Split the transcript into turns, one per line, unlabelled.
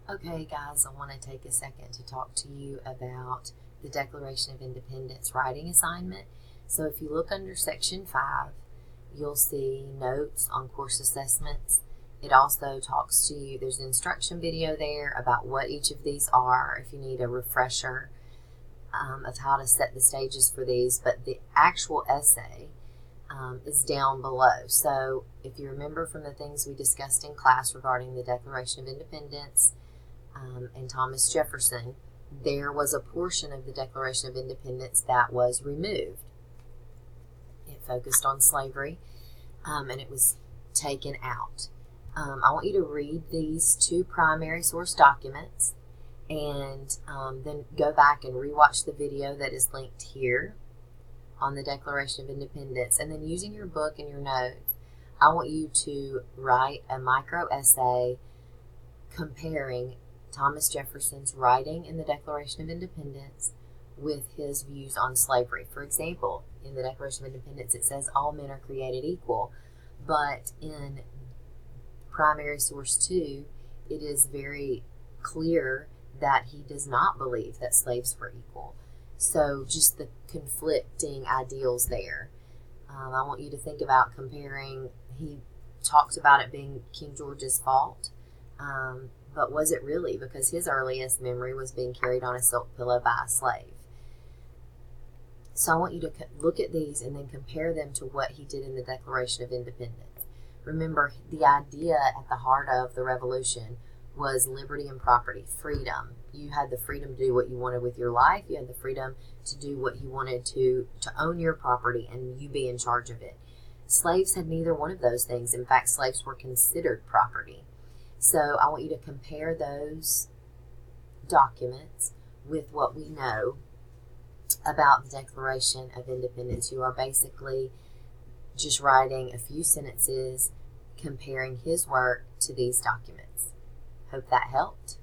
Okay, guys, I want to take a second to talk to you about the Declaration of Independence writing assignment. So if you look under Section 5, you'll see notes on course assessments. It also talks to you, there's an instruction video there about what each of these are if you need a refresher of how to set the stages for these, but the actual essay is down below. So if you remember from the things we discussed in class regarding the Declaration of Independence and Thomas Jefferson, there was a portion of the Declaration of Independence that was removed. It focused on slavery, and it was taken out. I want you to read these two primary source documents and then go back and rewatch the video that is linked here on the Declaration of Independence. And then using your book and your notes, I want you to write a micro essay comparing Thomas Jefferson's writing in the Declaration of Independence with his views on slavery. For example, in the Declaration of Independence, it says all men are created equal, but in primary source 2, it is very clear that he does not believe that slaves were equal. So just the conflicting ideals there. I want you to think about comparing, he talked about it being King George's fault, but was it really? Because his earliest memory was being carried on a silk pillow by a slave. So I want you to look at these and then compare them to what he did in the Declaration of Independence. Remember, the idea at the heart of the revolution was liberty and property, freedom. You had the freedom to do what you wanted with your life. You had the freedom to do what you wanted to own your property and you be in charge of it. Slaves had neither one of those things. In fact, slaves were considered property. So I want you to compare those documents with what we know about the Declaration of Independence. You are basically just writing a few sentences comparing his work to these documents. Hope that helped.